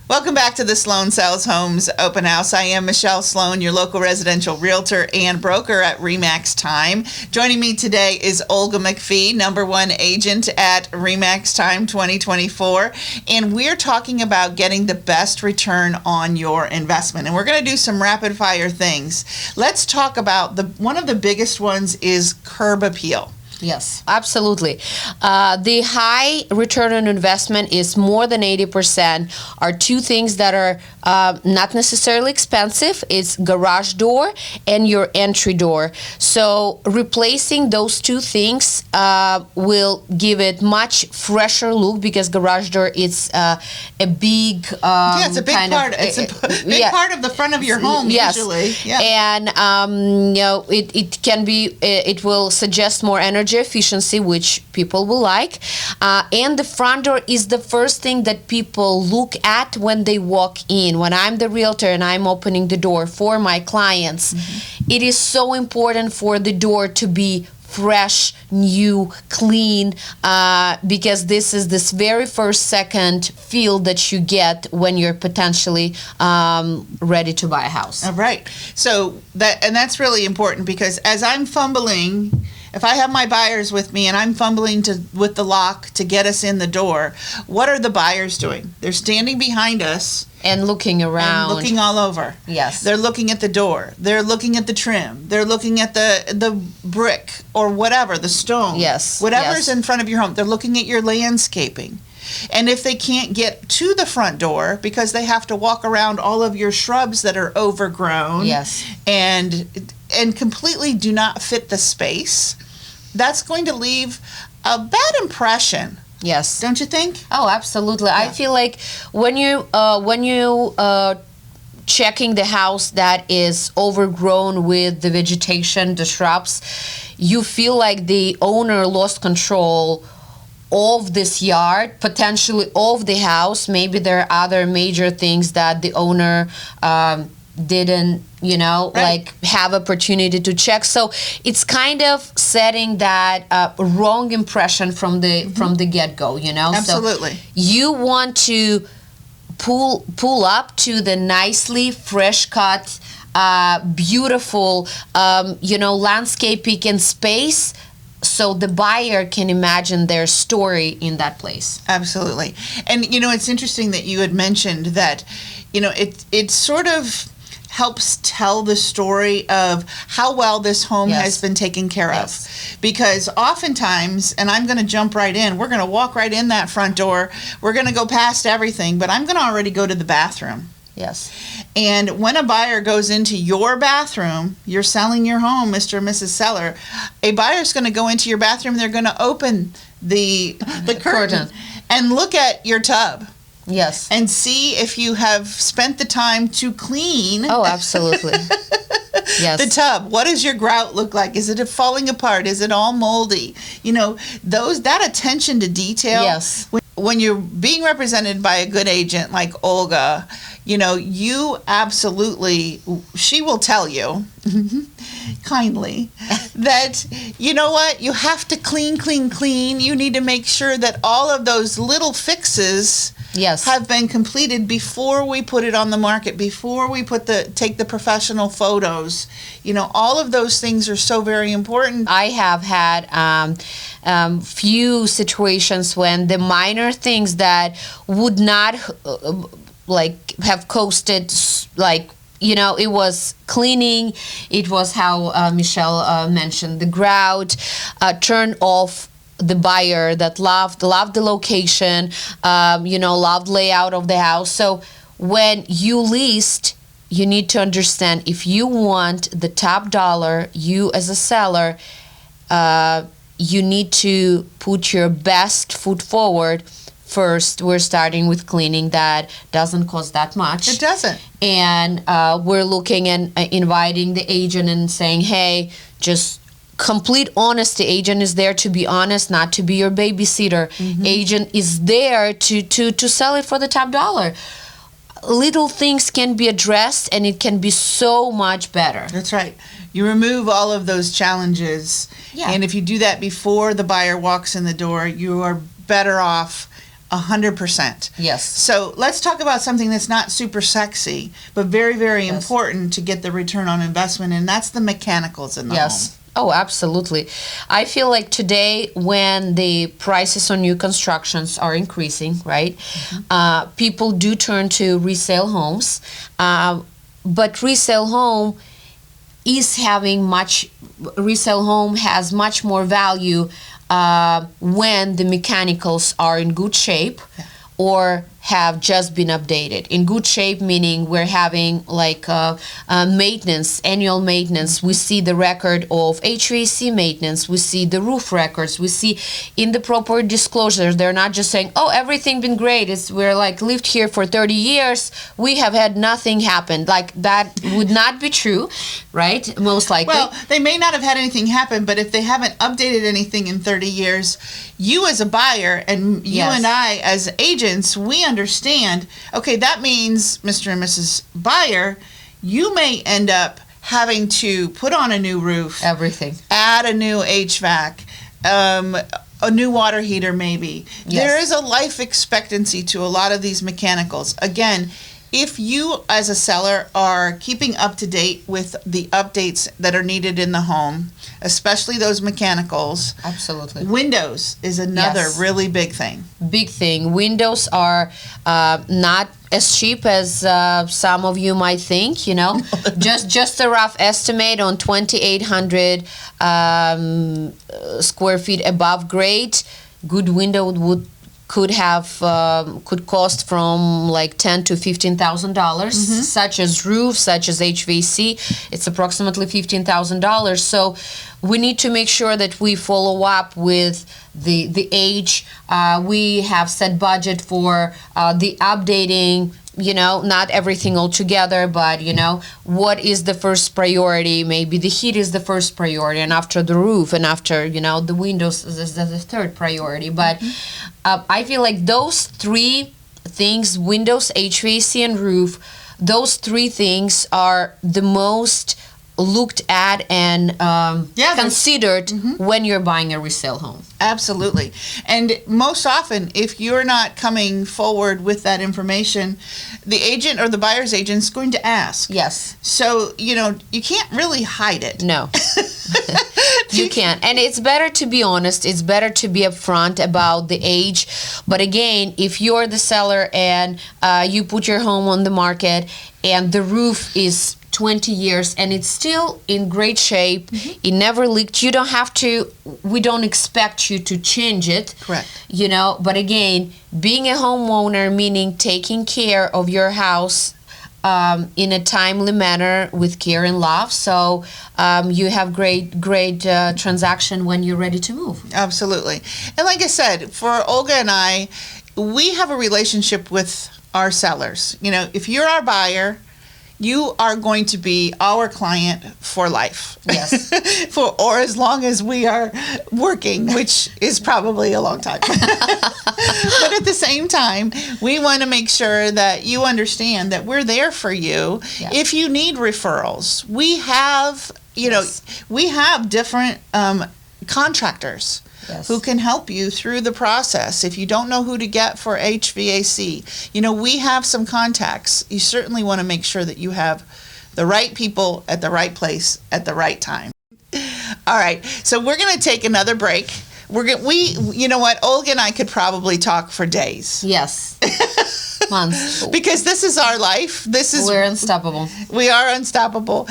Welcome back to the Sloan Sells Homes Open House. I am Michelle Sloan, your local residential realtor and broker at RE/MAX Time. Joining me today is Olga McPhee, number one agent at RE/MAX Time 2024. And we're talking about getting the best return on your investment. And we're going to do some rapid fire things. Let's talk about one of the biggest ones is curb appeal. Yes, absolutely. The high return on investment is more than 80% are two things that are not necessarily expensive. It's garage door and your entry door. So replacing those two things will give it much fresher look because garage door is a big it's a big part. It's a big part of the front of your home usually. Yeah. And it can be. It will suggest more energy efficiency, which people will like, and the front door is the first thing that people look at when they walk in. When I'm the realtor and I'm opening the door for my clients, it is so important for the door to be fresh, new, clean, because this is this very first second feel that you get when you're potentially ready to buy a house. All right. So that's really important because as I'm fumbling, if I have my buyers with me and I'm fumbling with the lock to get us in the door, what are the buyers doing? They're standing behind us and looking around, and looking all over. Yes, they're looking at the door. They're looking at the trim. They're looking at the brick or whatever, the stone. Yes, whatever's in front of your home. They're looking at your landscaping. And if they can't get to the front door because they have to walk around all of your shrubs that are overgrown, yes, and completely do not fit the space, that's going to leave a bad impression. Yes. Don't you think? Oh, absolutely. Yeah. I feel like when you checking the house that is overgrown with the vegetation, the shrubs, you feel like the owner lost control of this yard, potentially of the house. Maybe there are other major things that the owner didn't, like have opportunity to check. So it's kind of setting that wrong impression from the get-go, Absolutely. So you want to pull up to the nicely fresh cut, beautiful, landscaping and space, so the buyer can imagine their story in that place. Absolutely. And it's interesting that you had mentioned that it sort of helps tell the story of how well this home has been taken care of. Because oftentimes, and I'm going to jump right in, we're going to walk right in that front door, we're going to go past everything, but I'm going to already go to the bathroom. Yes. And when a buyer goes into your bathroom, you're selling your home, Mr. and Mrs. Seller, a buyer's going to go into your bathroom, they're going to open the curtain and look at your tub. Yes. And see if you have spent the time to clean. Oh, absolutely. Yes. The tub. What does your grout look like? Is it falling apart? Is it all moldy? That attention to detail. Yes. When you're being represented by a good agent like Olga, you absolutely, she will tell you kindly that, you have to clean. You need to make sure that all of those little fixes have been completed before we put it on the market, before we take the professional photos. All of those things are so very important. I have had few situations when the minor things that would not have costed it was cleaning, it was how Michelle mentioned the grout, turn off the buyer that loved the location, loved layout of the house. So when you list, you need to understand if you want the top dollar, you as a seller, you need to put your best foot forward. First, we're starting with cleaning. That doesn't cost that much. It doesn't. And we're looking and inviting the agent and saying, hey, just complete honesty. Agent is there to be honest, not to be your babysitter. Agent is there to sell it for the top dollar. Little things can be addressed and it can be so much better. That's right. You remove all of those challenges. Yeah. And if you do that before the buyer walks in the door, you are better off 100%. Yes. So let's talk about something that's not super sexy, but very, very important to get the return on investment, and that's the mechanicals in the home. Oh, absolutely. I feel like today, when the prices on new constructions are increasing, right, people do turn to resale homes, but resale home has much more value when the mechanicals are in good shape or have just been updated. In good shape meaning we're having like maintenance, annual maintenance. We see the record of HVAC maintenance. We see the roof records. We see in the proper disclosures. They're not just saying, "Oh, everything been great. We're like lived here for 30 years. We have had nothing happen." Like that would not be true, right? Most likely. Well, they may not have had anything happen, but if they haven't updated anything in 30 years, you as a buyer and you and I as agents, we understand, okay, that means, Mr. and Mrs. Buyer, you may end up having to put on a new roof. Everything. Add a new HVAC, a new water heater maybe. Yes. There is a life expectancy to a lot of these mechanicals. Again, if you as a seller are keeping up to date with the updates that are needed in the home, especially those mechanicals. Absolutely. Windows is another really big thing. Big thing. Windows are not as cheap as some of you might think, you know. just a rough estimate on 2,800 square feet above grade, good window could cost from like $10,000 to $15,000, such as roof, such as HVAC. It's approximately $15,000. So we need to make sure that we follow up with the age. We have set budget for the updating. You know, not everything all together, but you know, what is the first priority? Maybe the heat is the first priority, and after the roof, and after, you know, the windows is the third priority. But I feel like those three things, windows, HVAC, and roof, those three things are the most looked at and considered when you're buying a resale home. Absolutely. And most often, if you're not coming forward with that information, the agent or the buyer's agent is going to ask. Yes. So, you know, you can't really hide it. No. You can't. And it's better to be honest. It's better to be upfront about the age. But again, if you're the seller and you put your home on the market and the roof is 20 years and it's still in great shape, it never leaked, you don't have to, we don't expect you to change it. Correct. You know, but again, being a homeowner meaning taking care of your house in a timely manner with care and love, so you have great transaction when you're ready to move. Absolutely. And like I said, for Olga and I, we have a relationship with our sellers. You know, if you're our buyer, you are going to be our client for life. Yes. or as long as we are working, which is probably a long time. But at the same time, we want to make sure that you understand that we're there for you. Yeah. If you need referrals, we have, you know, we have different contractors. Yes. Who can help you through the process. If you don't know who to get for HVAC, you know, we have some contacts. You certainly want to make sure that you have the right people at the right place at the right time. All right, so we're going to take another break. You know what, Olga and I could probably talk for days. Yes. Months. Because this is our life. We're unstoppable. We are unstoppable.